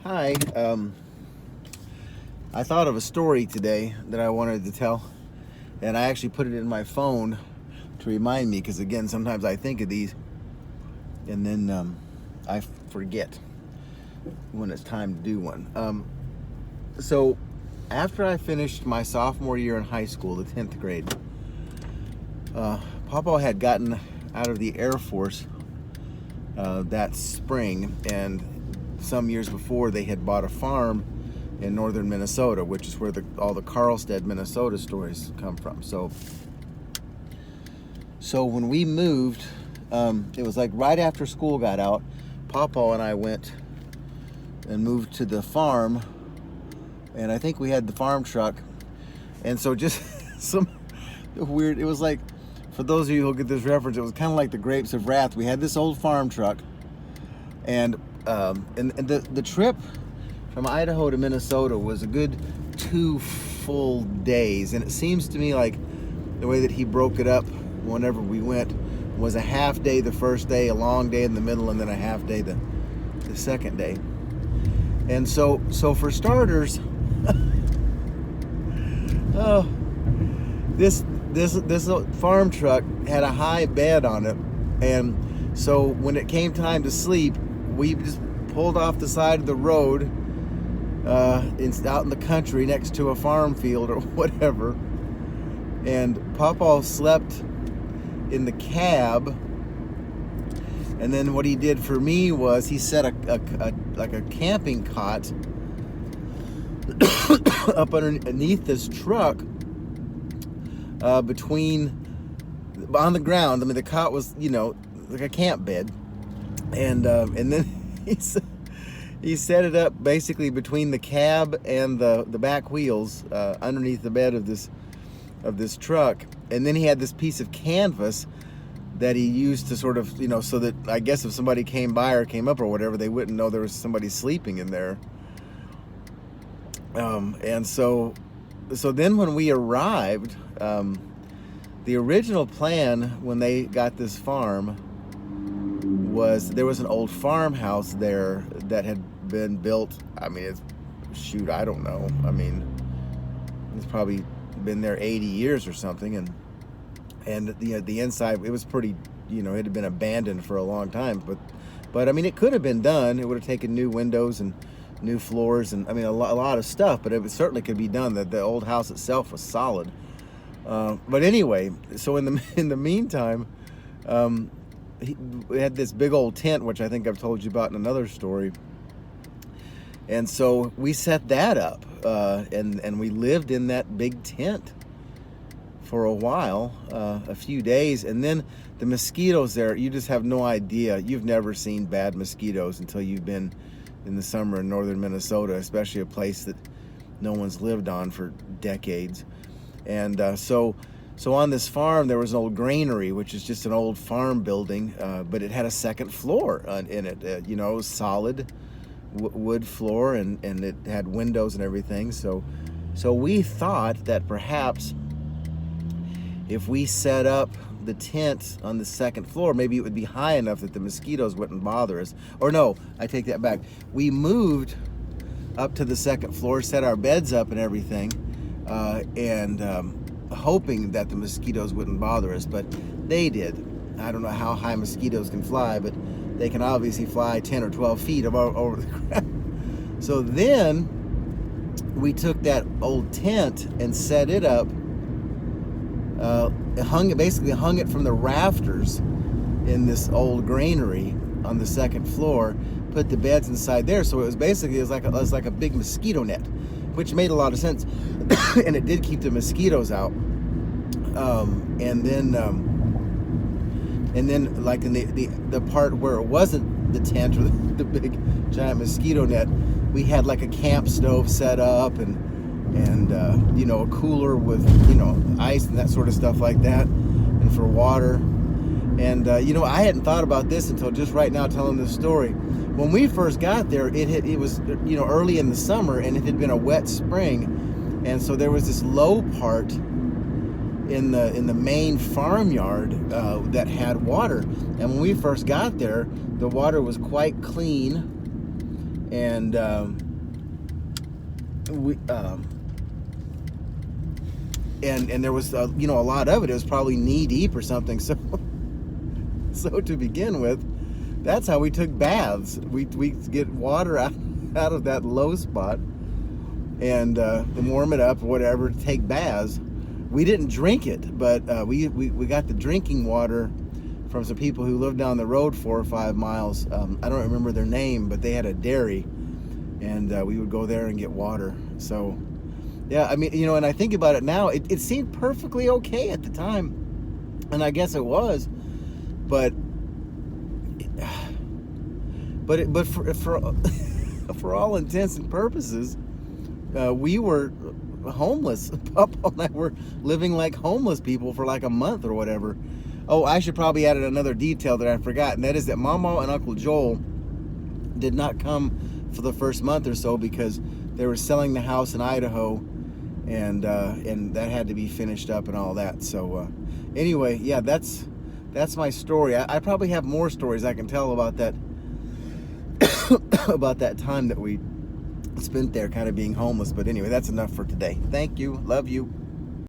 Hi. I thought of a story today that I wanted to tell, and I actually put it in my phone to remind me, because again, sometimes I think of these and then I forget when it's time to do one. So after I finished my sophomore year in high school, the 10th grade, Papa had gotten out of the Air Force that spring, and some years before they had bought a farm in northern Minnesota, which is where all the Carlstead, Minnesota stories come from. So when we moved, it was like right after school got out, Papa and I went and moved to the farm, and I think we had the farm truck. And so just some weird, it was like, for those of you who'll get this reference, it was kind of like the Grapes of Wrath. We had this old farm truck, and the trip from Idaho to Minnesota was a good 2 full days. And it seems to me like the way that he broke it up whenever we went was a half day the first day, a long day in the middle, and then a half day the second day. And so for starters, this farm truck had a high bed on it, and so when it came time to sleep, we just pulled off the side of the road out in the country next to a farm field or whatever, and Papa slept in the cab. And then what he did for me was he set a camping cot up underneath this truck on the ground. I mean, the cot was, like a camp bed, and then he set it up basically between the cab and the back wheels underneath the bed of this truck. And then he had this piece of canvas that he used to sort of, so that I guess if somebody came by or came up or whatever, they wouldn't know there was somebody sleeping in there. And so then when we arrived, the original plan when they got this farm was there was an old farmhouse there that had been built. I mean, I don't know. I mean, it's probably been there 80 years or something, and the inside, it was pretty, it had been abandoned for a long time, but I mean, it could have been done. It would have taken new windows and new floors, and I mean, a lot of stuff, but it certainly could be done. The old house itself was solid. But anyway, so in the meantime, we had this big old tent, which I think I've told you about in another story. And so we set that up, and we lived in that big tent for a while, a few days. And then the mosquitoes there, you just have no idea. You've never seen bad mosquitoes until you've been in the summer in northern Minnesota, especially a place that no one's lived on for decades. And so on this farm, there was an old granary, which is just an old farm building, but it had a second floor in it. It was solid wood floor, and it had windows and everything. So we thought that perhaps if we set up the tent on the second floor, maybe it would be high enough that the mosquitoes wouldn't bother us. Or no, I take that back. We moved up to the second floor, set our beds up and everything, and hoping that the mosquitoes wouldn't bother us, but they did. I don't know how high mosquitoes can fly, but they can obviously fly 10 or 12 feet over the ground. So then we took that old tent and set it up, hung it from the rafters in this old granary on the second floor, put the beds inside there. So it was like a big mosquito net, which made a lot of sense. And it did keep the mosquitoes out. And then like in the part where it wasn't the tent or the big giant mosquito net, we had like a camp stove set up, and a cooler with ice and that sort of stuff like that, and for water. And I hadn't thought about this until just right now telling this story. When we first got there, it was early in the summer, and it had been a wet spring, and so there was this low part in the main farmyard that had water. And when we first got there, the water was quite clean, and we and there was a lot of it. It was probably knee deep or something. So so to begin with, that's how we took baths. We get water out of that low spot and warm it up or whatever to take baths. We didn't drink it, but we got the drinking water from some people who lived down the road 4 or 5 miles. I don't remember their name, but they had a dairy, and we would go there and get water. So yeah, I mean, and I think about it now, it seemed perfectly okay at the time, and I guess it was, but for for all intents and purposes, we were homeless. Papa and I were living like homeless people for like a month or whatever. Oh, I should probably add another detail that I forgot, and that is that Mama and Uncle Joel did not come for the first month or so because they were selling the house in Idaho, and that had to be finished up and all that. So anyway, yeah, that's my story. I probably have more stories I can tell about that about that time that we spent there kind of being homeless. But anyway, that's enough for today. Thank you. Love you.